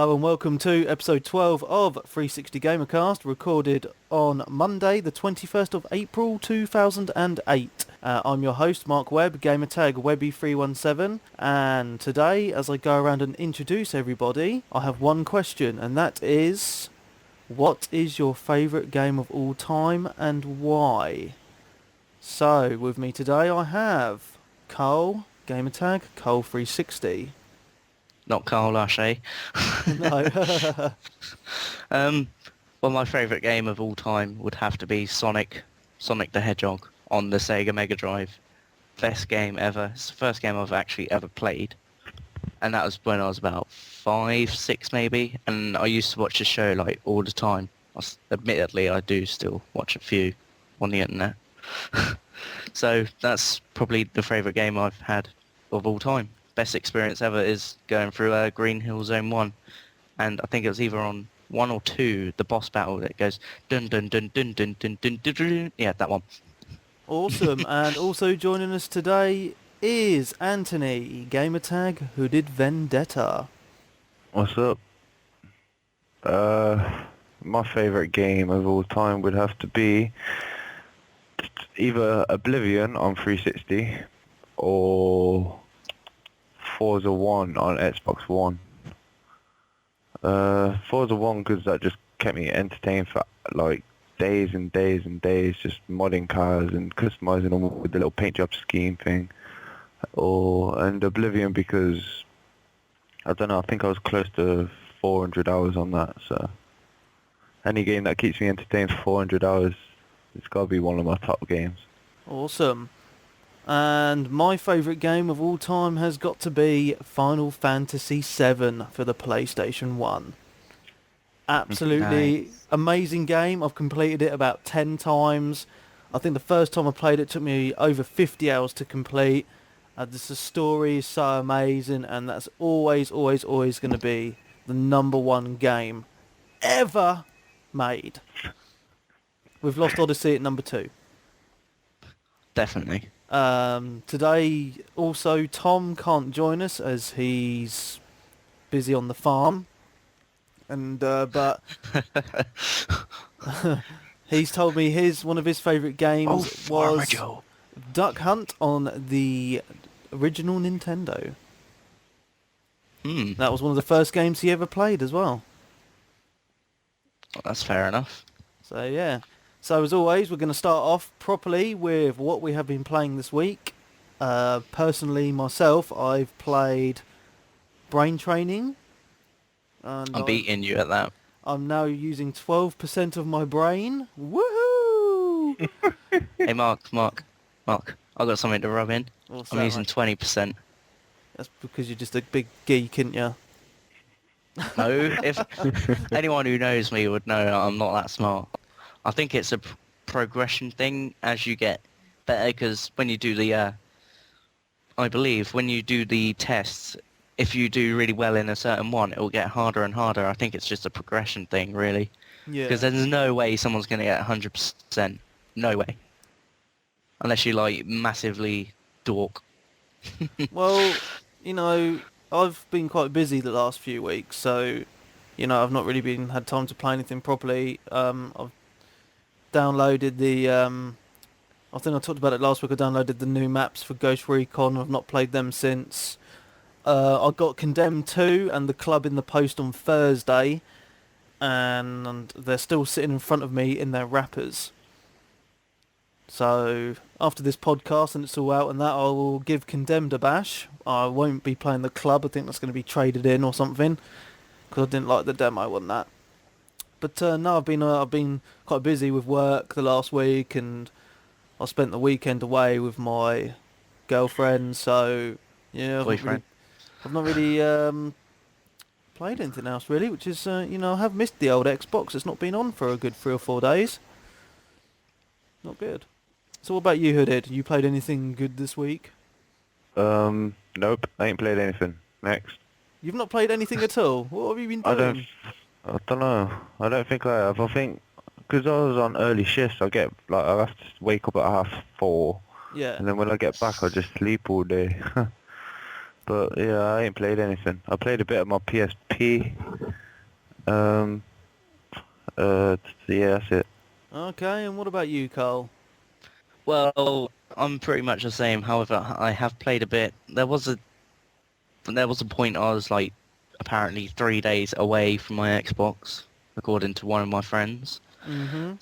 Hello and welcome to episode 12 of 360Gamercast, recorded on Monday the 21st of April 2008. I'm your host Mark Webb, gamertag Webby317, and today as I go around and introduce everybody, I have one question, and that is, what is your favourite game of all time and why? So with me today I have Carl, gamertag Carl360. Not Carl Lachey. No. Well, my favourite game of all time would have to be Sonic the Hedgehog on the Sega Mega Drive. Best game ever. It's the first game I've actually ever played. And that was when I was about 5, 6 maybe. And I used to watch the show like all the time. Admittedly, I do still watch a few on the internet. So that's probably the favourite game I've had of all time. Best experience ever is going through Green Hill Zone 1, and I think it was either on 1 or 2, the boss battle that goes dun dun dun dun dun dun dun dun dun. Yeah, that one. Awesome, and also joining us today is Anthony, gamertag Hooded Vendetta. What's up? My favourite game of all time would have to be either Oblivion on 360 or Forza 1 on Xbox One. Forza 1 because that just kept me entertained for like days and days and days, just modding cars and customizing them with the little paint job scheme thing. And Oblivion because, I don't know, I think I was close to 400 hours on that, so any game that keeps me entertained for 400 hours, it's got to be one of my top games. Awesome. And my favourite game of all time has got to be Final Fantasy VII for the PlayStation 1. Absolutely Nice. amazing game. I've completed it about 10 times. I think the first time I played it took me over 50 hours to complete. The story is so amazing, and that's always going to be the number one game ever made. With Lost Odyssey at number 2. Definitely. Today also Tom can't join us as he's busy on the farm, and but he's told me one of his favourite games was Joe. Duck Hunt on the original Nintendo. That was one of the first games he ever played as well. Well, that's fair enough. So yeah. So as always, we're going to start off properly with what we have been playing this week. Personally, myself, I've played Brain Training. And I'm beating you at that. I'm now using 12% of my brain. Woohoo! Hey, Mark, I've got something to rub in. What's I'm that, using mate? 20%. That's because you're just a big geek, ain't you? No, if anyone who knows me would know I'm not that smart. I think it's a progression thing as you get better, because when you do the, I believe when you do the tests, if you do really well in a certain one, it will get harder and harder. I think it's just a progression thing, really. Yeah. Because there's no way someone's going to get 100%. No way. Unless you, like, massively dork. Well, I've been quite busy the last few weeks, so, I've not really had time to play anything properly. I've downloaded I think I talked about it last week. I downloaded the new maps for Ghost Recon. I've not played them since. I got Condemned 2 and The Club in the Post on Thursday, and they're still sitting in front of me in their wrappers. So after this podcast and it's all out and that, I will give Condemned a bash. I won't be playing The Club. I think that's going to be traded in or something, because I didn't like the demo on that. But no, I've been quite busy with work the last week, and I spent the weekend away with my girlfriend. So yeah, I've not really played anything else really, which is I have missed the old Xbox. It's not been on for a good 3 or 4 days. Not good. So what about you, Hooded? You played anything good this week? Nope, I ain't played anything. Next. You've not played anything at all? What have you been doing? I don't know. I don't think I have. I think because I was on early shifts, I have to wake up at 4:30. Yeah. And then when I get back, I just sleep all day. But yeah, I ain't played anything. I played a bit of my PSP. Um, yeah, that's it. Okay, and what about you, Carl? Well, I'm pretty much the same. However, I have played a bit. There was a point I was like apparently 3 days away from my Xbox, according to one of my friends. Mm-hmm.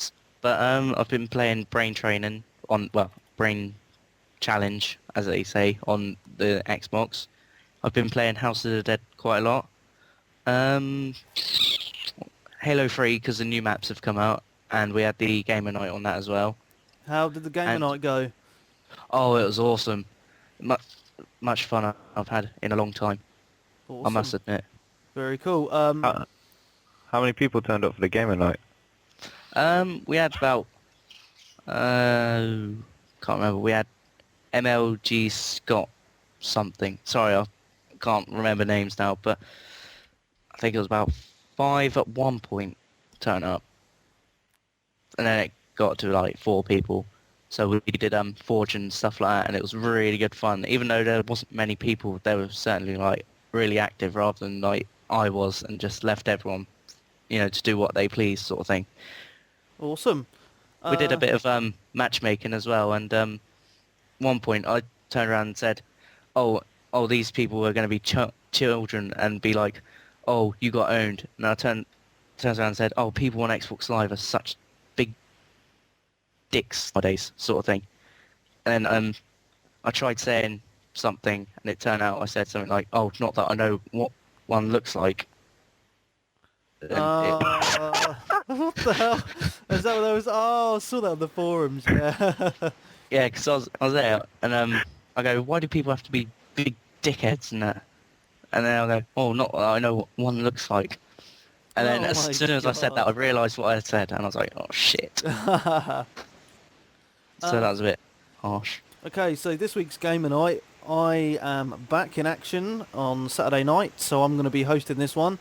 But I've been playing Brain Training on, well, Brain Challenge, as they say, on the Xbox. I've been playing House of the Dead quite a lot. Um, Halo 3, because the new maps have come out, and we had the gamer night on that as well. How did the gamer And night go? oh, it was awesome. Much, much fun I've had in a long time, I must Awesome. admit. Very cool. How many people turned up for the gamer night? We had about, can't remember, we had MLG Scott something. Sorry, I can't remember names now, but I think it was about 5 at one point turn up. And then it got to like 4 people. So we did Forge and stuff like that, and it was really good fun. Even though there wasn't many people, they were certainly like really active rather than like I was and just left everyone, to do what they please sort of thing. Awesome. We did a bit of matchmaking as well, and one point I turned around and said, oh, these people are going to be children, and be like, oh, you got owned. And I turns around and said, oh, people on Xbox Live are such big dicks nowadays, sort of thing. And then I tried saying something, and it turned out I said something like, oh, not that I know what one looks like. And What the hell? Is that what that was? Oh, I saw that on the forums, yeah. yeah, because I was there, and I go, why do people have to be big dickheads and that? And then I go, oh, not that I know what one looks like. And then Oh as my soon as I said that, I God. realised what I had said, and I was like, oh shit. So that was a bit harsh. Okay, so this week's gamer night, I am back in action on Saturday night, so I'm going to be hosting this one,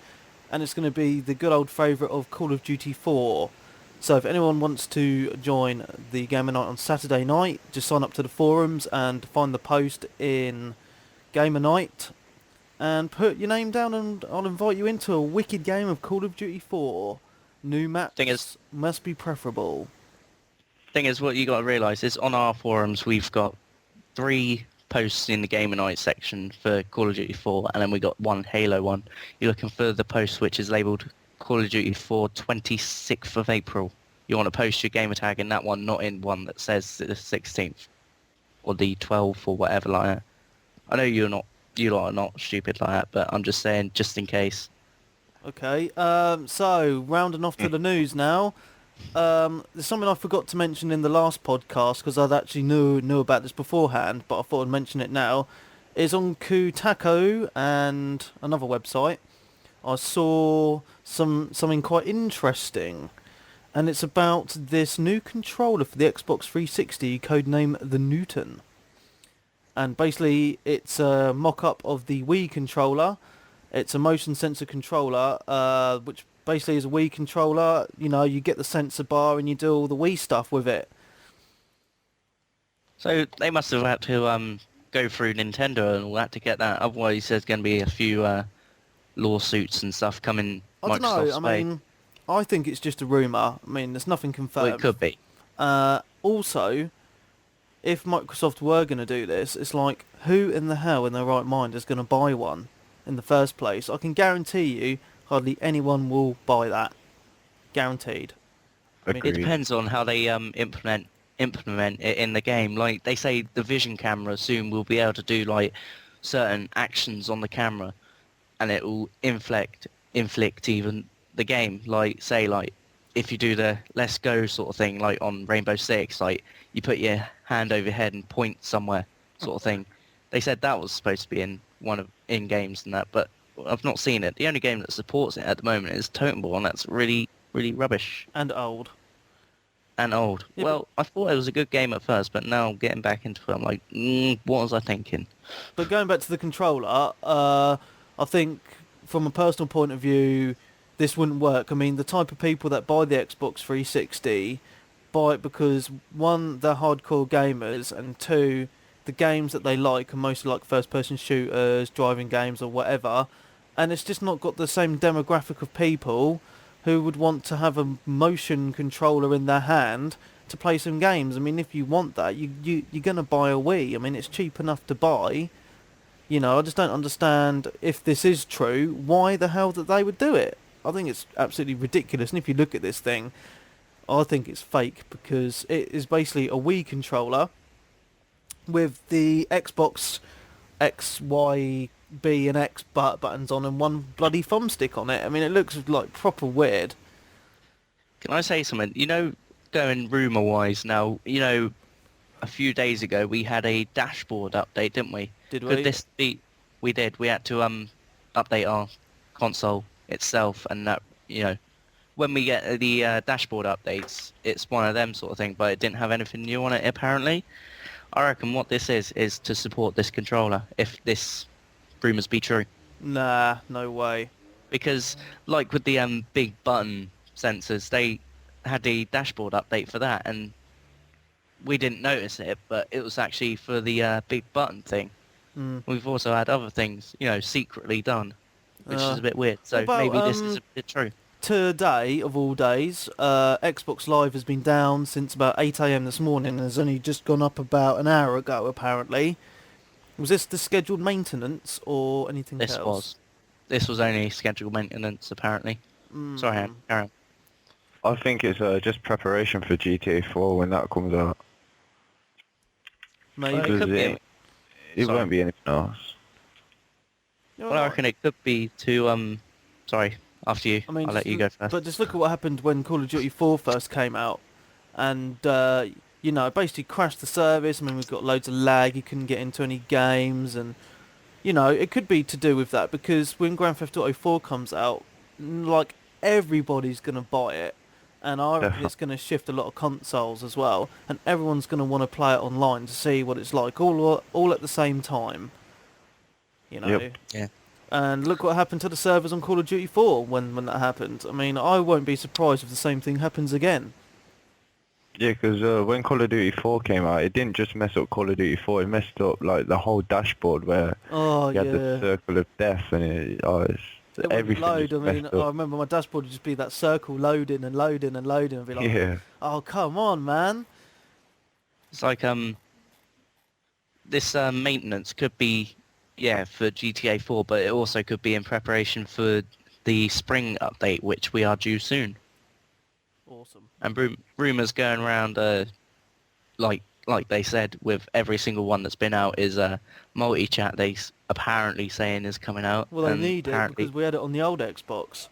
and it's going to be the good old favourite of Call of Duty 4. So if anyone wants to join the gamer night on Saturday night, just sign up to the forums and find the post in gamer night, and put your name down, and I'll invite you into a wicked game of Call of Duty 4. New Thing is, maps must be preferable. what you got to realise is on our forums we've got 3 posts in the Gamer Night section for Call of Duty 4, and then we got 1 Halo one. You're looking for the post which is labelled Call of Duty 4 26th of April. You want to post your gamer tag in that one, not in one that says the 16th or the 12th or whatever like that. I know you lot are not stupid like that, but I'm just saying, just in case. Okay, so rounding off to the news now. There's something I forgot to mention in the last podcast because I'd actually knew about this beforehand, but I thought I'd mention it now. Is on Kotaku and another website. I saw something quite interesting, and it's about this new controller for the Xbox 360, codename the Newton. And basically, it's a mock-up of the Wii controller. It's a motion sensor controller, which basically is a Wii controller. You know, you get the sensor bar and you do all the Wii stuff with it. So they must have had to go through Nintendo and all that to get that. Otherwise, there's going to be a few lawsuits and stuff coming I don't know. Microsoft's I way. mean, I think it's just a rumour. I mean, there's nothing Well, it confirmed. could be. Also, if Microsoft were going to do this, it's like, who in the hell in their right mind is going to buy one in the first place? I can guarantee you, hardly anyone will buy that. Guaranteed. I mean, It Agreed. depends on how they implement it in the game. Like they say, the vision camera soon will be able to do like certain actions on the camera, and it will inflict even the game. Like say like if you do the let's go sort of thing, like on Rainbow Six, like you put your hand over your head and point somewhere sort of thing. They said that was supposed to be in in games and that, but I've not seen it. The only game that supports it at the moment is Totem Ball, and that's really really rubbish. and old. And old. Yeah, Well, I thought it was a good game at first, but now getting back into it, I'm like, what was I thinking? But going back to the controller, I think from a personal point of view, this wouldn't work. I mean, the type of people that buy the Xbox 360 buy it because, one, they're hardcore gamers, and two, the games that they like are mostly like first-person shooters, driving games, or whatever, and it's just not got the same demographic of people who would want to have a motion controller in their hand to play some games. I mean, if you want that, you're gonna buy a Wii. I mean, it's cheap enough to buy. You know, I just don't understand, if this is true, why the hell that they would do it. I think it's absolutely ridiculous. And if you look at this thing, I think it's fake, because it is basically a Wii controller with the Xbox X, Y, B and X buttons on and one bloody thumbstick on it. I mean, it looks like proper weird. Can I say something? You know, going rumour-wise now, you know, a few days ago we had a dashboard update, didn't we? Did we? Could this be... We did. We had to update our console itself, and that, you know, when we get the dashboard updates, it's one of them sort of thing, but it didn't have anything new on it apparently. I reckon what this is to support this controller, if this rumours be true. Nah, no way. Because, like with the big button sensors, they had a dashboard update for that, and we didn't notice it, but it was actually for the big button thing. Mm. We've also had other things, you know, secretly done, which is a bit weird. So what about, maybe this is a bit true. Today, of all days, Xbox Live has been down since about 8 AM this morning and has only just gone up about an hour ago, apparently. Was this the scheduled maintenance or anything else? This was only scheduled maintenance, apparently. Sorry, Aaron, carry on. I think it's just preparation for GTA 4 when that comes out. Maybe. It could Because be. it Sorry. won't be anything else. You're Well, I right. reckon it could be to, sorry, after you. I mean, I'll let you go first. But just look at what happened when Call of Duty 4 first came out. And, you know, it basically crashed the service. I mean, we've got loads of lag. You couldn't get into any games. And, you know, it could be to do with that. Because when Grand Theft Auto 4 comes out, like, everybody's going to buy it. And I reckon it's going to shift a lot of consoles as well. And everyone's going to want to play it online to see what it's like. All at the same time. You know? Yep. Yeah. And look what happened to the servers on Call of Duty 4 when that happened. I mean, I won't be surprised if the same thing happens again. Yeah, because when Call of Duty 4 came out, it didn't just mess up Call of Duty 4, it messed up like the whole dashboard where Oh, you had yeah. the circle of death and It wouldn't everything load. just I mean, messed I up. remember my dashboard would just be that circle loading and loading and loading and be like, Yeah. oh, come on, man. It's like, this maintenance could be, yeah, for GTA 4, but it also could be in preparation for the spring update, which we are due soon. Awesome. And rumours going around, like they said, with every single one that's been out is multi-chat. Apparently saying is coming out. Well, they and need it apparently- because we had it on the old Xbox.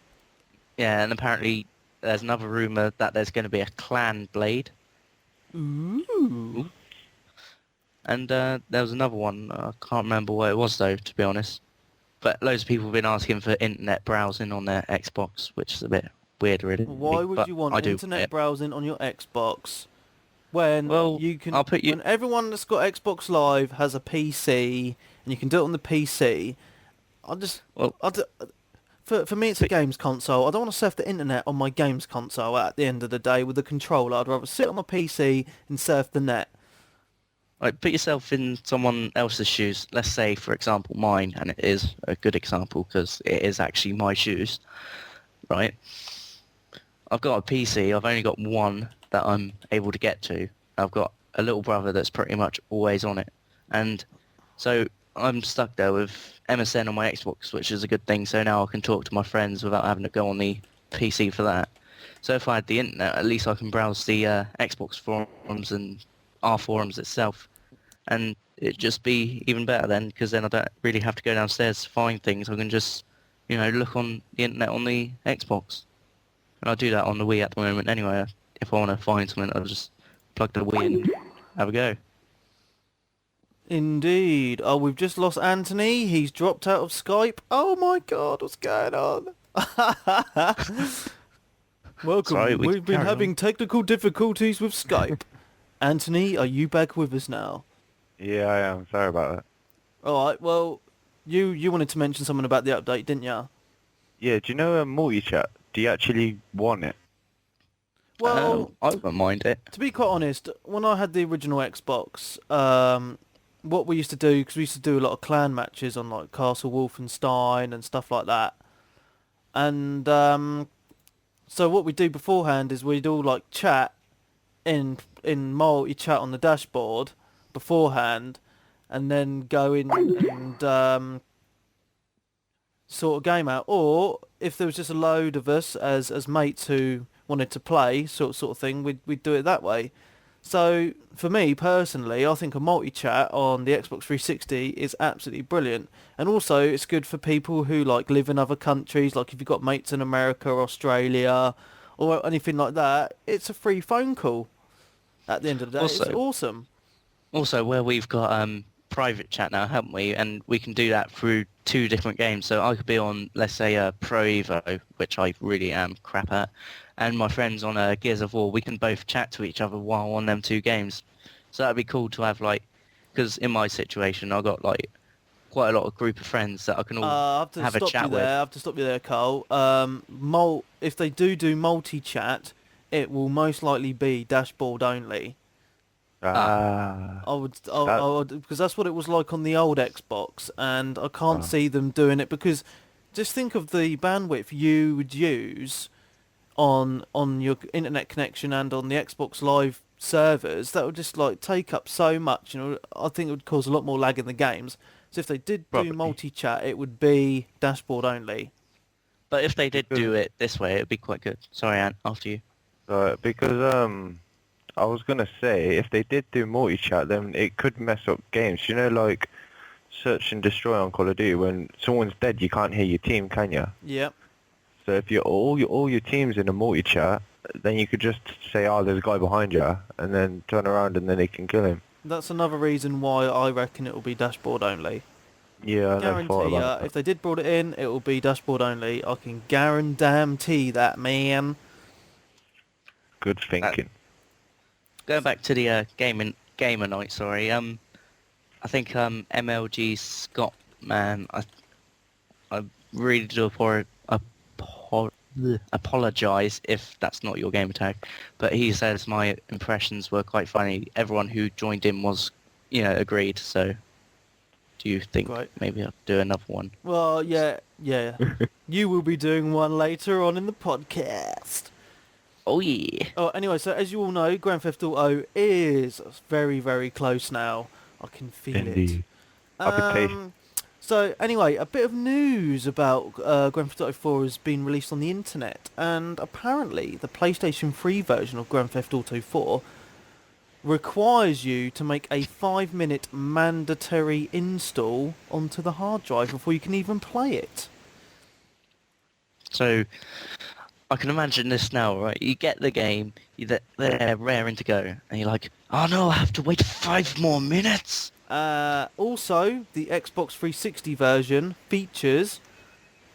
Yeah, and apparently there's another rumour that there's going to be a clan blade. Ooh. And there was another one, I can't remember what it was though, to be honest. But loads of people have been asking for internet browsing on their Xbox, which is a bit weird really. Why would but you want I do internet it. browsing on your Xbox when Well, you can? I'll put you- When everyone that's got Xbox Live has a PC and you can do it on the PC, for me it's a games console. I don't want to surf the internet on my games console at the end of the day with a controller. I'd rather sit on my PC and surf the net. Like, put yourself in someone else's shoes. Let's say, for example, mine, and it is a good example because it is actually my shoes, right? I've got a PC. I've only got one that I'm able to get to. I've got a little brother that's pretty much always on it. And so I'm stuck there with MSN on my Xbox, which is a good thing. So now I can talk to my friends without having to go on the PC for that. So if I had the internet, at least I can browse the Xbox forums and our forums itself. And it'd just be even better then, because then I don't really have to go downstairs to find things. I can just, you know, look on the internet on the Xbox. And I do that on the Wii at the moment anyway. If I want to find something, I'll just plug the Wii in and have a go. Indeed. Oh, we've just lost Anthony. He's dropped out of Skype. Oh my God, what's going on? Welcome. Sorry, we We've been carry having on. technical difficulties with Skype. Anthony, are you back with us now? Yeah, I am. Sorry about that. All right. Well, you wanted to mention something about the update, didn't you? Yeah, do you know multi-chat? Do you actually want it? Well, I wouldn't mind it. to be quite honest, when I had the original Xbox, what we used to do, because we used to do a lot of clan matches on like Castle Wolfenstein and stuff like that, and so what we do beforehand is we'd all like chat in multi chat on the dashboard beforehand, and then go in and sort of game out. Or if there was just a load of us as mates who wanted to play sort of thing, we'd do it that way. So for me personally, I think a multi-chat on the Xbox 360 is absolutely brilliant, and also it's good for people who like live in other countries. Like if you've got mates in America, or Australia, or anything like that, it's a free phone call. At the end of the day, it's Also, awesome. Also, where we've got private chat now, haven't we? And we can do that through 2 different games. So I could be on, let's say, Pro Evo, which I really am crap at, and my friends on Gears of War. We can both chat to each other while on them 2 games. So that'd be cool to have, like, because in my situation, I've got like quite a lot of group of friends that I can all I have to have a stop you chat there. with. I have to stop you there, Carl. If they do multi-chat, it will most likely be dashboard only. Ah. I would, because that's what it was like on the old Xbox, and I can't see them doing it, because just think of the bandwidth you would use on your internet connection and on the Xbox Live servers. That would just like take up so much. I think it would cause a lot more lag in the games. So if they did do Probably. multi-chat, it would be dashboard only. But if they did Because- do it this way, it'd be quite good. Sorry, Ant, after you. Because I was gonna say if they did do multi-chat, then it could mess up games. You know, like search and destroy on Call of Duty. When someone's dead, you can't hear your team, can you? Yep. So if you're all your teams in a multi-chat, then you could just say, "Oh, there's a guy behind you," and then turn around and then they can kill him. That's another reason why I reckon it will be dashboard only. Yeah, I never thought Guarantee ya, about if they did brought it in, it will be dashboard only. I can guarantee that, man. Good thinking. Going back to the gamer night, sorry. I think MLG Scott, man, I really do apologise if that's not your gamer tag, but he says my impressions were quite funny. Everyone who joined in was, agreed. So, do you think Right. maybe I'll do another one? Well, yeah. You will be doing one later on in the podcast. Oh yeah. Oh, anyway, so as you all know, Grand Theft Auto is very, very close now. I can feel Indeed. it. I've been patient. So anyway, a bit of news about Grand Theft Auto 4 has been released on the internet, and apparently the PlayStation 3 version of Grand Theft Auto 4 requires you to make a 5-minute mandatory install onto the hard drive before you can even play it. So, I can imagine this now, right? You get the game, they're raring to go, and you're like, oh no, I have to wait 5 more minutes. Also, the Xbox 360 version features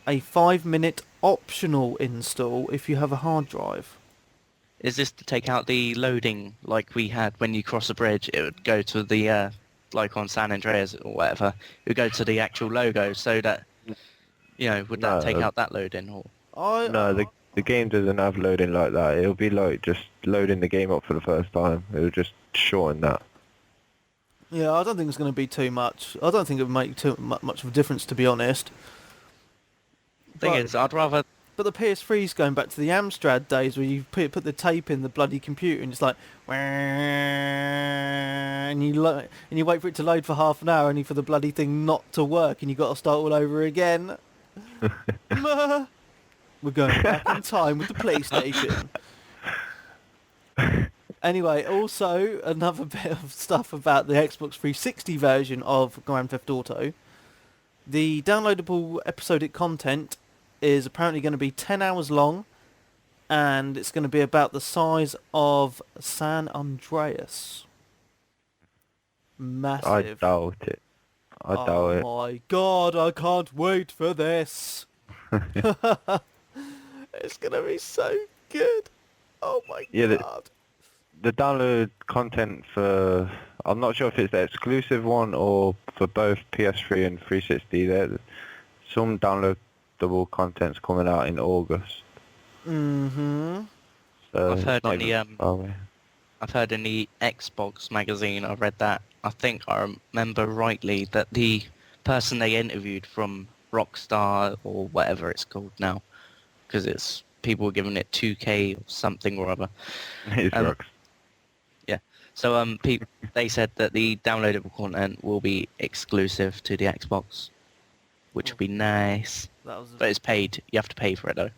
a 5-minute optional install if you have a hard drive. Is this to take out the loading like we had when you cross a bridge? It would go to the, like on San Andreas or whatever, it would go to the actual logo, so that, would that No. take out that loading? Or No, the game doesn't have loading like that. It'll be like just loading the game up for the first time. It'll just shorten that. Yeah, I don't think it's going to be too much. I don't think it would make too much of a difference, to be honest. thing But- is, I'd rather... But the PS3's going back to the Amstrad days where you put the tape in the bloody computer and it's like, and you wait for it to load for half an hour only for the bloody thing not to work and you got to start all over again. We're going back in time with the PlayStation. Anyway, also another bit of stuff about the Xbox 360 version of Grand Theft Auto. The downloadable episodic content is apparently going to be 10 hours long, and it's going to be about the size of San Andreas. Massive. I doubt it. I doubt it. Oh my god, I can't wait for this. It's going to be so good. Oh my Yeah, god. The download content for... I'm not sure if it's the exclusive one or for both PS3 and 360. There's some downloadable content's coming out in August. Mm-hmm. So I've heard on maybe- the, oh, yeah. I've heard in the Xbox magazine, I read that. I think I remember rightly that the person they interviewed from Rockstar or whatever it's called now, because it's people were giving it 2K or something or other. It's Um, rocks. Yeah. So they said that the downloadable content will be exclusive to the Xbox, which would be nice. That was But it's paid. You have to pay for it though.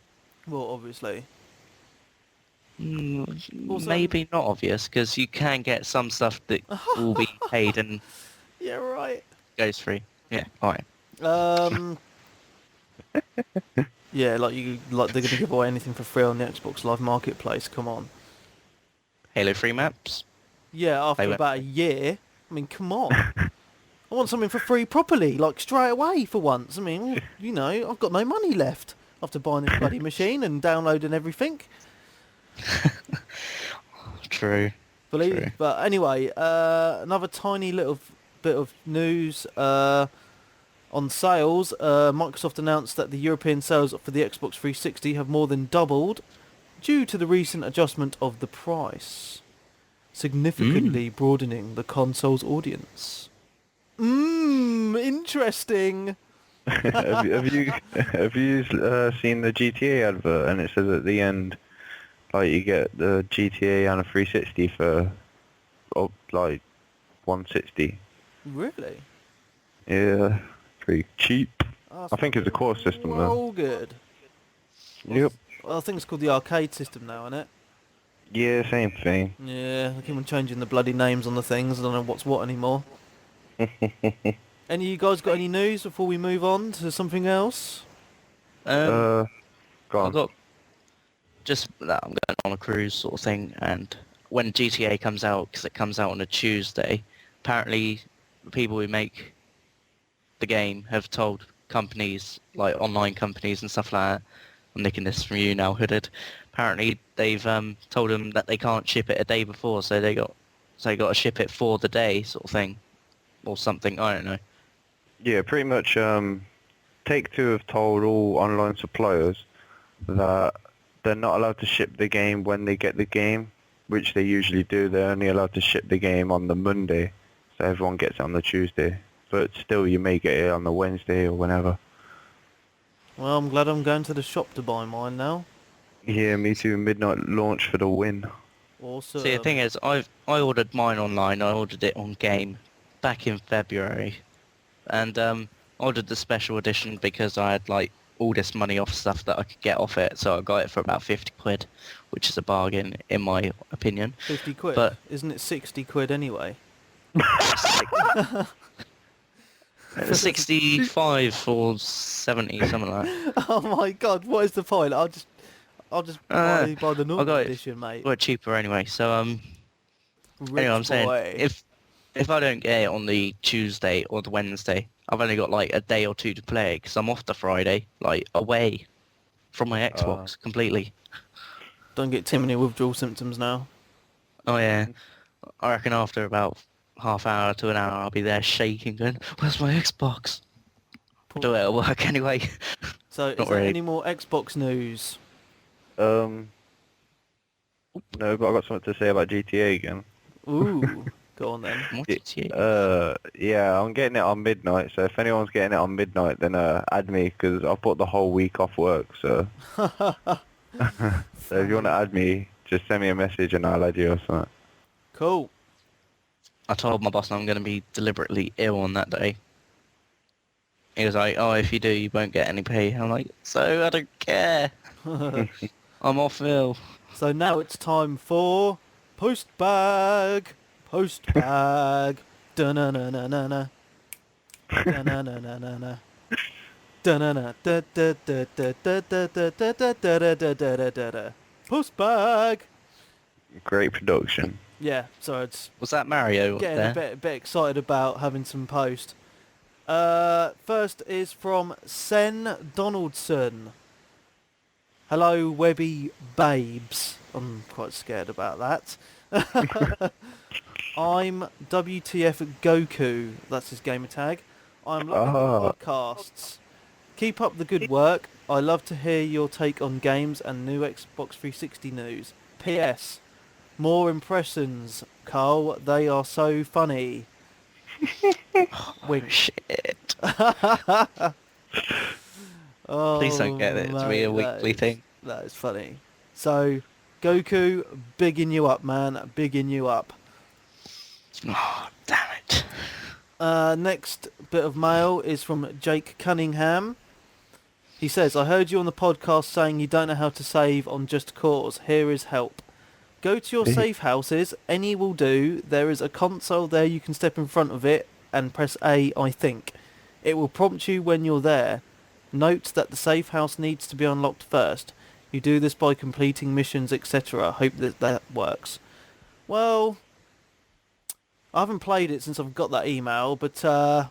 well, obviously. Mm, Also- maybe not obvious, because you can get some stuff that will be paid and Yeah, right. goes free. Yeah, alright. Yeah, like they're gonna give away anything for free on the Xbox Live Marketplace. Come on. Halo 3 maps? Yeah, after They went- about a year. I mean, come on. I want something for free properly, like straight away for once. I mean, you know, I've got no money left after buying this bloody machine and downloading everything. True. True. But anyway, another tiny little bit of news on sales. Microsoft announced that the European sales for the Xbox 360 have more than doubled due to the recent adjustment of the price, significantly broadening the console's audience. Interesting. have you seen the GTA advert? And it says at the end, like you get the GTA and a 360 for like 160. Really? Yeah, pretty cheap. Oh, I think it's a core system though. all good. Yep. Well, I think it's called the arcade system now, isn't it? Yeah, same thing. Yeah, they keep on changing the bloody names on the things. I don't know what's what anymore. Any of you guys got any news before we move on to something else? Go I've on. got just that I'm going on a cruise sort of thing, and when GTA comes out, because it comes out on a Tuesday, apparently the people who make the game have told companies, like online companies and stuff like that, I'm nicking this from you now, Hooded, apparently they've told them that they can't ship it a day before, so they got to ship it for the day sort of thing, or something, I don't know. Yeah, pretty much. Take-Two have told all online suppliers that they're not allowed to ship the game when they get the game, which they usually do. They're only allowed to ship the game on the Monday, so everyone gets it on the Tuesday. But still, you may get it on the Wednesday or whenever. Well, I'm glad I'm going to the shop to buy mine now. Yeah, me too. Midnight launch for the win. Awesome. See, the thing is, I ordered mine online. I ordered it on Game back in February, and ordered the special edition because I had like all this money off stuff that I could get off it. So I got it for about 50 quid, which is a bargain in my opinion. 50 quid? But Isn't it 60 quid anyway? 65 or 70, something like that. Oh my god, what is the point? I'll just buy the I normal got it. edition, mate. Got it cheaper anyway. So Rich anyway, I'm boy. saying if I don't get it on the Tuesday or the Wednesday, I've only got like a day or two to play because I'm off the Friday, like away from my Xbox completely. Don't get too many withdrawal symptoms now. Oh yeah, I reckon after about half hour to an hour I'll be there shaking going, where's my Xbox? I'll do it at work anyway. So, is Not there really. any more Xbox news? No, but I got something to say about GTA again. Ooh, go on then. What GTA? Yeah, I'm getting it on midnight. So if anyone's getting it on midnight, then add me because I've put the whole week off work. So, so if you want to add me, just send me a message and I'll add you or something. Cool. I told my boss I'm going to be deliberately ill on that day. He was like, oh, if you do, you won't get any pay. I'm like, so I don't care. I'm off ill. So now it's time for Postbag. Postbag. Da-na-na-na-na-na. Da-na-na-na-na-na. Da-na-na. Da-da-da-da-da-da-da-da-da-da-da-da-da. Postbag. Great production. Yeah, so it's Was that Mario getting there? a bit excited about having some post. First is from Sen Donaldson. Hello, Webby babes. I'm quite scared about that. I'm WTF Goku. That's his gamer tag. I'm loving the podcasts. Keep up the good work. I love to hear your take on games and new Xbox 360 news. P.S. More impressions, Carl. They are so funny. Wink. Shit. Please don't Oh, get it to be mate, a weekly thing. that is funny. So, Goku, bigging you up, man. Bigging you up. Oh, damn it. Next bit of mail is from Jake Cunningham. He says, I heard you on the podcast saying you don't know how to save on Just Cause. Here is help. Go to your safe houses. Any will do. There is a console there. You can step in front of it and press A, I think. It will prompt you when you're there. Note that the safe house needs to be unlocked first. You do this by completing missions, etc. Hope that works. Well, I haven't played it since I've got that email, but I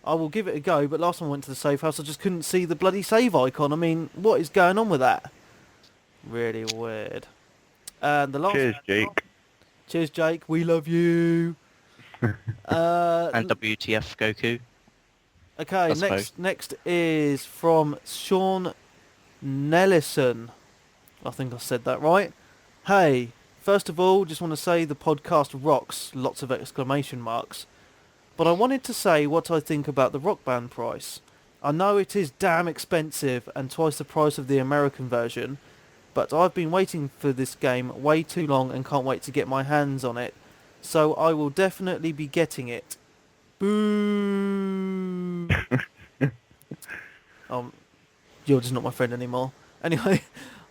will give it a go. But last time I went to the safe house, I just couldn't see the bloody save icon. I mean, what is going on with that? Really weird. And the last... Cheers, Jake. Cheers, Jake. We love you. And WTF Goku. Okay, next is from Sean Nellison. I think I said that right. Hey, first of all, just want to say the podcast rocks, lots of exclamation marks. But I wanted to say what I think about the Rock Band price. I know it is damn expensive and twice the price of the American version, but I've been waiting for this game way too long and can't wait to get my hands on it. So I will definitely be getting it. Boo! You're just not my friend anymore. Anyway,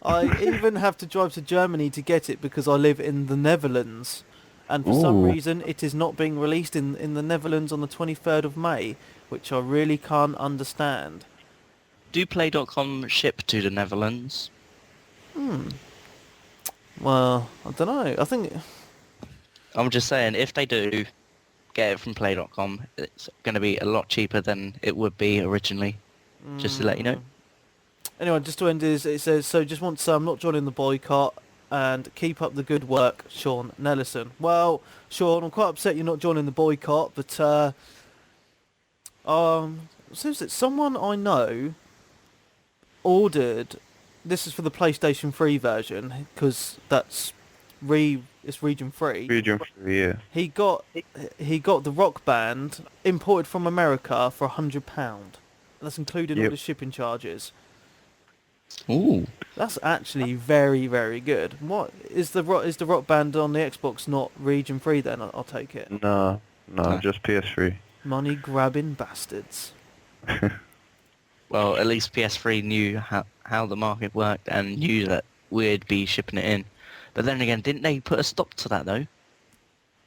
I even have to drive to Germany to get it because I live in the Netherlands. And for some reason, it is not being released in the Netherlands on the 23rd of May, which I really can't understand. Do Play.com ship to the Netherlands? Well, I don't know. I think... I'm just saying, if they do get it from Play.com, it's going to be a lot cheaper than it would be originally. Just to let you know. Anyway, just to end is, it says, so just want to say I'm not joining the boycott and keep up the good work, Sean Nellison. Well, Sean, I'm quite upset you're not joining the boycott, but seems that someone I know ordered, this is for the PlayStation 3 version, because that's it's region free. Region 3, yeah. He got the Rock Band imported from America for £100. That's including all the shipping charges. Ooh. That's actually very, very good. What is the Rock Band on the Xbox not region free then? I'll take it. No, just PS3. Money grabbing bastards. Well, at least PS3 knew how the market worked and knew that we'd be shipping it in. But then again, didn't they put a stop to that though?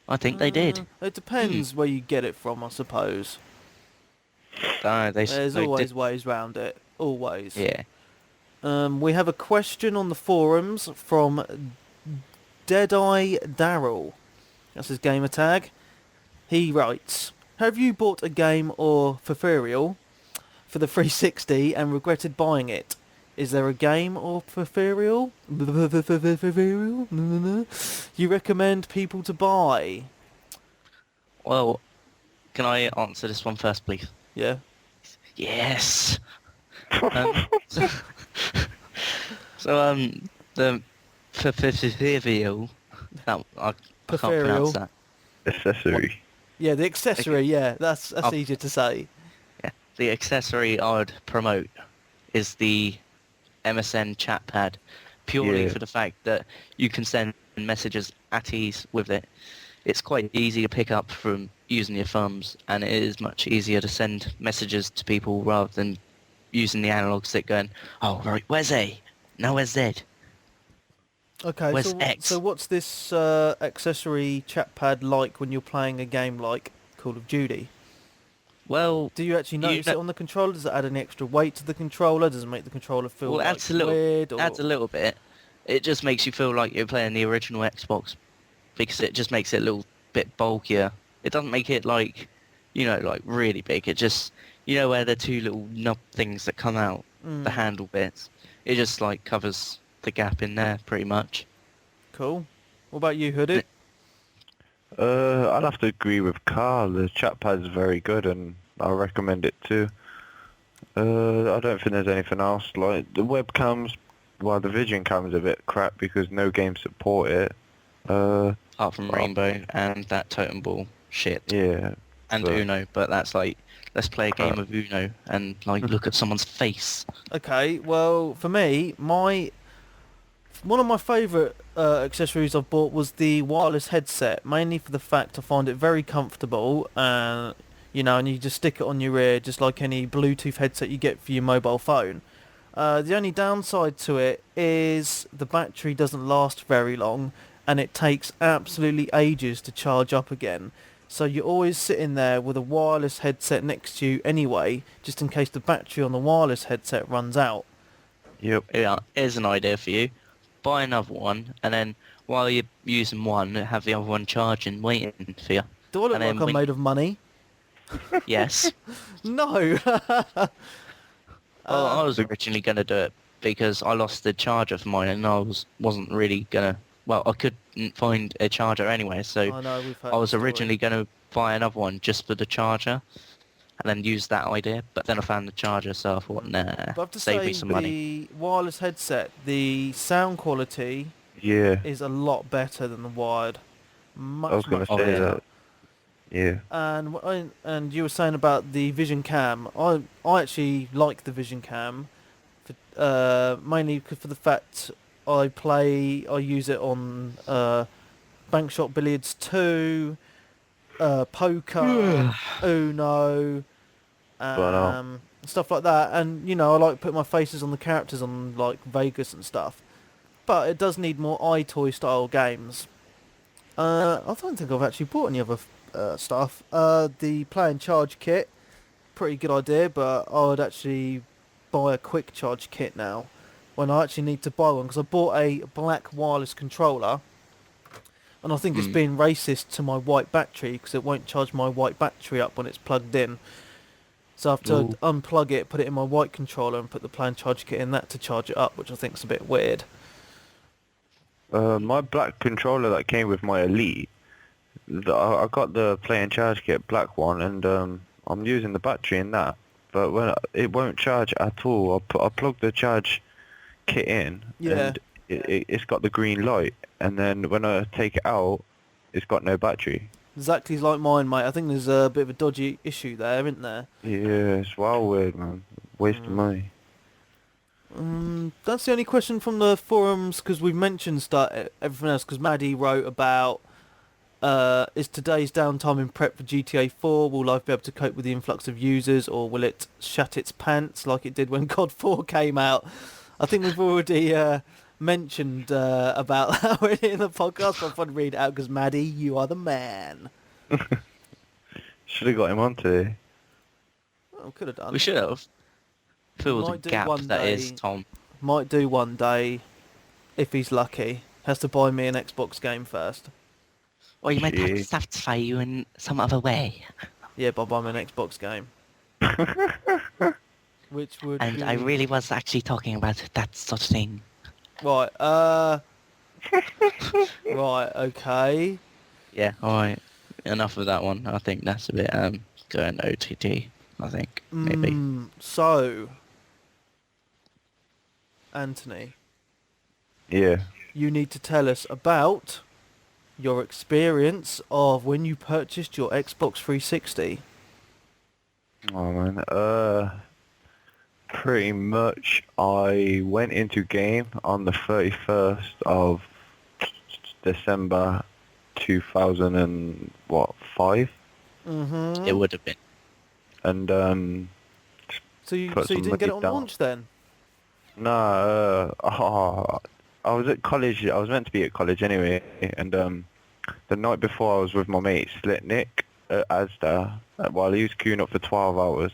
I think they did. It depends where you get it from, I suppose. There's they always did. ways round it. Always. Yeah. We have a question on the forums from Deadeye Daryl. That's his gamer tag. He writes, have you bought a game or peripheral for the 360 and regretted buying it? Is there a game or peripheral you recommend people to buy? Well, can I answer this one first, please? Yeah. Yes. The peripheral, that I can't pronounce that. Accessory. Yeah, the accessory, yeah, that's easier to say. Yeah, the accessory I would promote is the MSN chat pad, purely for the fact that you can send messages at ease with it. It's quite easy to pick up from using your thumbs, and it is much easier to send messages to people rather than using the analog stick going, oh, right, where's A? Now where's Z? Okay, Where's X? So what's this accessory chat pad like when you're playing a game like Call of Duty? Well, do you actually notice it on the controller? Does it add any extra weight to the controller? Does it make the controller feel well, like adds a little, weird? Or... adds a little bit. It just makes you feel like you're playing the original Xbox because it just makes it a little bit bulkier. It doesn't make it like, like really big. It just, where the two little knob things that come out, the handle bits. It just like covers the gap in there pretty much. Cool. What about you, Hooded? I'd have to agree with Carl. The chat pad's very good, and I recommend it too. I don't think there's anything else. Like the webcams, the vision cam's a bit crap because no games support it. apart from Well, Rainbow and that Totem Ball shit. yeah, And but Uno, but that's like, let's play a crap. game of Uno and like look at someone's face. Okay, well, for me, one of my favourite accessories I've bought was the wireless headset, mainly for the fact I find it very comfortable, and and you just stick it on your ear, just like any Bluetooth headset you get for your mobile phone. The only downside to it is the battery doesn't last very long, and it takes absolutely ages to charge up again. So you're always sitting there with a wireless headset next to you anyway, just in case the battery on the wireless headset runs out. Yep. Yeah, here's an idea for you. Buy another one, and then while you're using one, have the other one charging, waiting for you. Do I look And like then I'm when made of money? yes, No! well, I was originally going to do it because I lost the charger for mine, and wasn't really gonna. Well, I couldn't find a charger anyway, so I know, we've heard I the was story. originally going to buy another one just for the charger, and then use that idea. But then I found the charger, so I thought, nah, But I have to save say, me some money. the wireless headset, the sound quality Yeah, is a lot better than the wired. I was Much, gonna much Oh say better. yeah. that. Yeah. And you were saying about the Vision Cam. I actually like the Vision Cam, mainly for the fact I use it on Bankshot Billiards 2, poker, Uno, But stuff like that. And I like put my faces on the characters on like Vegas and stuff. But it does need more iToy style games. I don't think I've actually bought any other stuff. The Play and Charge kit, pretty good idea, but I would actually buy a quick charge kit now when I actually need to buy one, because I bought a black wireless controller, and I think it's Hmm. being racist to my white battery because it won't charge my white battery up when it's plugged in. So I have to Ooh. unplug it, put it in my white controller, and put the Play and Charge kit in that to charge it up, which I think is a bit weird. my black controller that came with my Elite, I got the Play and Charge Kit black one, and I'm using the battery in that. But when it won't charge at all, I plug the charge kit in, Yeah. and it's got the green light. And then when I take it out, it's got no battery. Exactly like mine, mate. I think there's a bit of a dodgy issue there, isn't there? Yeah, it's wild weird, man. Waste of money. That's the only question from the forums, because we've mentioned everything else, because Maddie wrote about is today's downtime in prep for GTA 4, will life be able to cope with the influx of users, or will it shat its pants like it did when COD 4 came out? I think we've already mentioned about that already in the podcast, but I thought I'd read it out because Maddie, you are the man. Should have got him on today. Well, could have done. We should have. Fill the might do gap one that is day. Tom. Might do one day, if he's lucky. Has to buy me an Xbox game first. Or you might have to Gee. satisfy you in some other way. Yeah, but buy me an Xbox game. Which would And be... I really was actually talking about that such thing. Right, right, okay. Yeah, alright. Enough of that one. I think that's a bit going OTT, I think. Maybe. So, Anthony, Yeah. you need to tell us about your experience of when you purchased your Xbox 360. Oh man. Pretty much. I went into game on the 31st of December 2005, Mm-hmm. It would have been. and So you put some didn't get it money on down. launch then? No, I was at college. I was meant to be at college anyway, and the night before I was with my mate Slitnik at Asda. While he was queuing up for 12 hours,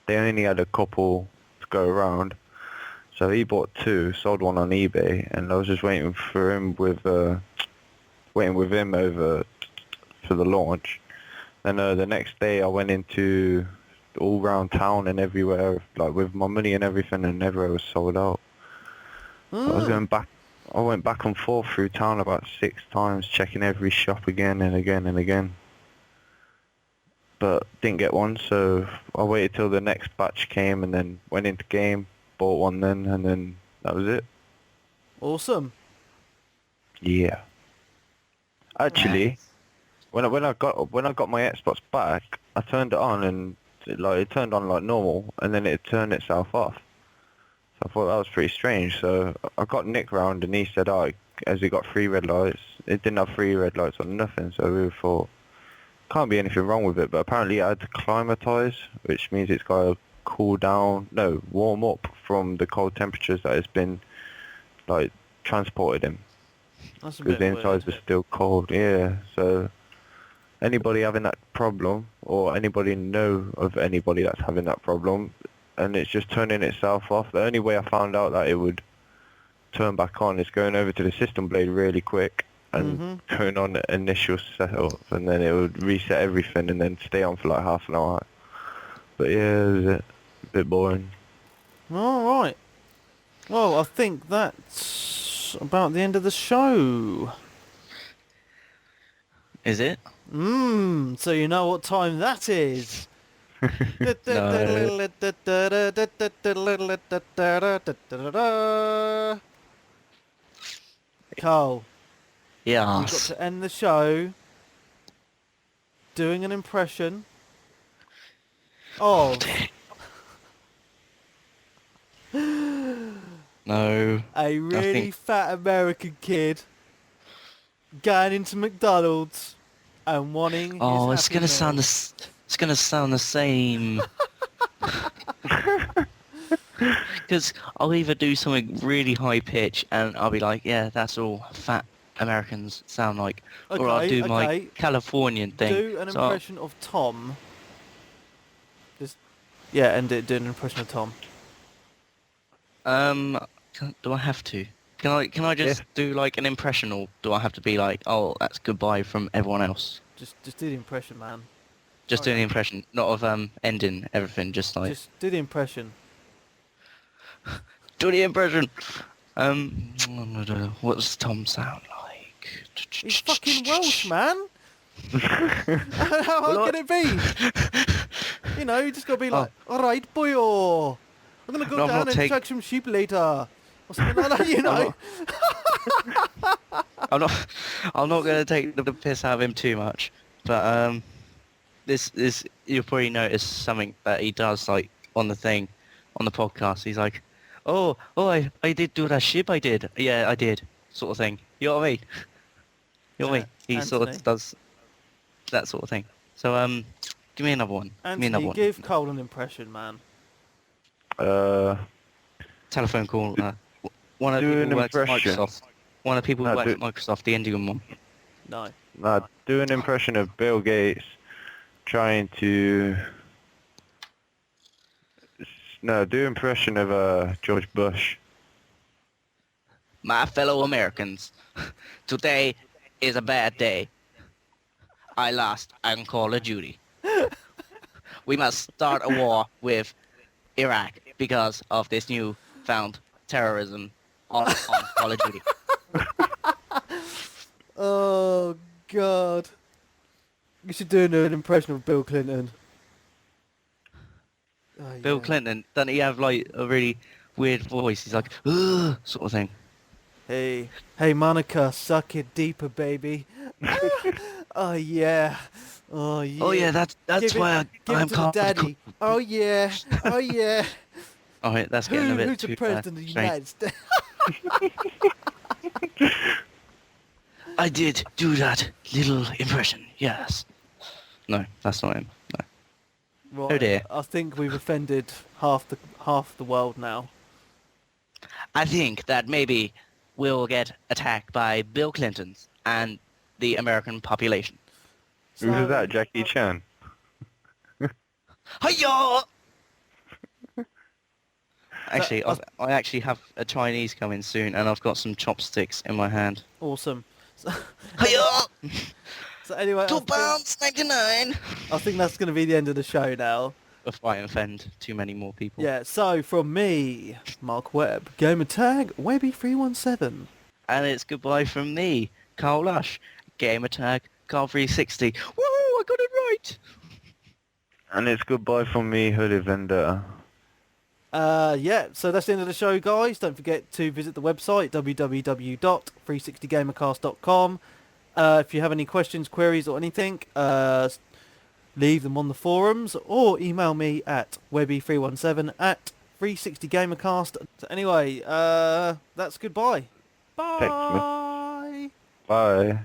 they only had a couple to go around, so he bought two, sold one on eBay, and I was just waiting for him waiting with him over for the launch. Then the next day I went into all round town and everywhere, like with my money and everything, and everywhere was sold out. I was going back. I went back and forth through town about 6 times, checking every shop again and again and again. But didn't get one, so I waited till the next batch came and then went into game, bought one then, and then that was it. Awesome. Yeah. Actually, when I got my Xbox back, I turned it on and it turned on like normal, and then it turned itself off. So I thought that was pretty strange. So I got Nick round, and he said, "Oh, as it got 3 red lights, it didn't have 3 red lights or nothing." So we thought, can't be anything wrong with it. But apparently, it had to climatize, which means it's got to warm up from the cold temperatures that it's been like transported in. That's a Because bit the insides weird. are still cold, yeah. So anybody having that problem, or anybody know of anybody that's having that problem, and it's just turning itself off, the only way I found out that it would turn back on is going over to the system blade really quick and turn on the initial setup, and then it would reset everything and then stay on for like half an hour. But yeah, it was a bit boring. All right. Well, I think that's about the end of the show. Is it? So you know what time that is. No. Carl, we've got Yes. to end the show doing an impression of No. a really think- fat American kid going into McDonald's and wanting Oh, his it's Happy gonna sound Meal. it's gonna sound the same. Because I'll either do something really high pitch and I'll be like, yeah, that's all fat Americans sound like, or I'll do my Okay. Californian thing. Do an So impression of Tom. Just end it doing an impression of Tom. do I have to? Can I just do like an impression, or do I have to be like, oh, that's goodbye from everyone else? Just do the impression, man. Just Okay. doing the impression, not of ending everything. Just like Just do the impression. do the impression. What's Tom sound like? He's fucking Welsh, man. How hard can it be? You know, you just gotta be like, all right, boyo. I'm gonna go No, I'm down not and take- track some sheep later, or something like that. You know. I'm not gonna take the piss out of him too much, but this you'll probably notice something that he does like on the podcast. He's like, oh, I did do that ship. I did, yeah, I did, sort of thing. You know what I mean? You know what I mean? He sort Anthony. of does that sort of thing. So give me another one. Give me another Anthony, one. give Cole an impression, man. Telephone call. One of the Do people an who works at impression. Microsoft. One of the people who No, works do- at Microsoft, the Indian one. No. do an impression of Bill Gates trying to... No, do an impression of George Bush. My fellow Americans, today is a bad day. I lost on Call of Duty. We must start a war with Iraq because of this new found terrorism on Call of Duty. Oh God. You should do an impression of Bill Clinton. Oh, Bill yeah. Clinton, doesn't he have like a really weird voice? He's like, ugh, sort of thing. Hey, Monica, suck it deeper, baby. Oh yeah. Oh yeah. Oh yeah, that's Give why give I'm it to the called. daddy. Oh yeah. Oh yeah. Oh, wait, that's getting a bit Who's too the president of the United States? I did do that little impression, yes. No, that's not him. No. Right, Oh dear. I think we've offended half the world now. I think that maybe we'll get attacked by Bill Clintons and the American population. Who's that, Jackie Chan? Hiya! Actually, I- I actually have a Chinese coming soon, and I've got some chopsticks in my hand. Awesome. Hiya! So anyway, £2.99. I think that's going to be the end of the show now. Before I offend too many more people. Yeah, so from me, Mark Webb, gamer tag, Webby317. And it's goodbye from me, Carl Lush, gamer tag, Carl360. Woohoo! I got it right! And it's goodbye from me, Hoodie Vendetta. Yeah, so that's the end of the show, guys. Don't forget to visit the website, www.360Gamercast.com. If you have any questions, queries, or anything, leave them on the forums or email me at webby317 at 360Gamercast. So anyway, that's goodbye. Text me. Bye. Bye.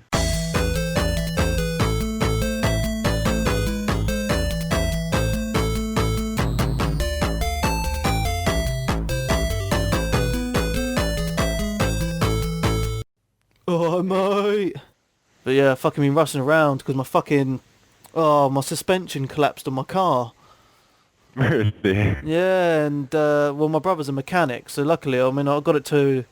Oh, mate. But yeah, fucking been rushing around because my suspension collapsed on my car. Really? Yeah, and well, my brother's a mechanic, so luckily, I mean, I got it to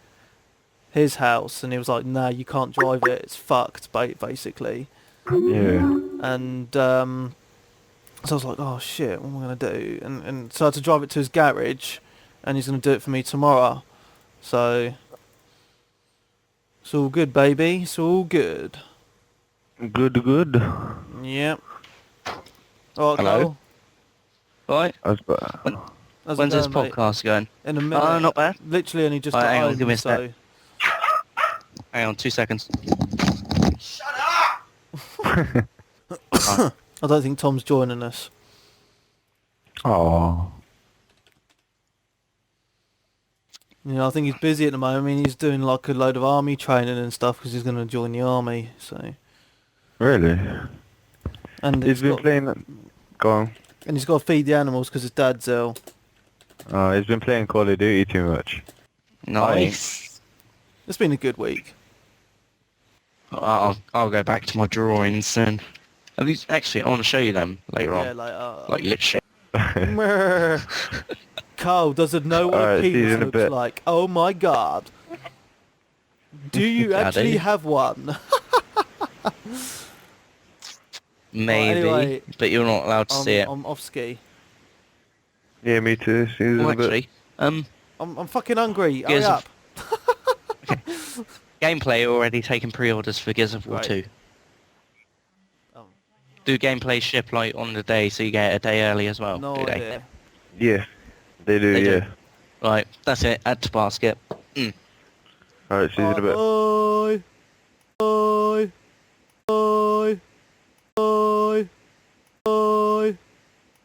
his house, and he was like, "Nah, you can't drive it. It's fucked, basically." Yeah. And so I was like, "Oh shit, what am I gonna do?" And so I had to drive it to his garage, and he's gonna do it for me tomorrow. So it's all good, baby. It's all good. Good. Yep. All right, Hello? Cole. Right. I was, How's it When's this going, mate? podcast going? In a minute. Oh, not bad. Literally only just Alright, got hang on, home, give me a so... sec. Hang on, 2 seconds. I don't think Tom's joining us. oh. You know, I think he's busy at the moment. I mean, he's doing like a load of army training and stuff because he's going to join the army. So, Really? and He's been playing... Go on. and he's got to feed the animals because his dad's ill. Oh, he's been playing Call of Duty too much. Nice. It's been a good week. I'll go back to my drawings then. At least, actually, I want to show you them later Yeah, on. like Like, literally. Carl doesn't know what Alright, a see you penis in a looks bit. like. Oh my god. Do you Yeah, I actually do. have one? Maybe, anyway, but you're not allowed to see it. I'm off ski. Yeah, me too. See you in Well, a bit. actually, I'm fucking hungry. Hurry Gears of- up. gameplay already taken pre-orders for Gears of War Right. 2. Oh, Do gameplay ship like on the day so you get it a day early as well? no do they? idea. Yeah. They do, They do. yeah. Right, that's it. Add to basket. Alright, see you in a bit. Bye. Bye. Bye. Bye. Bye.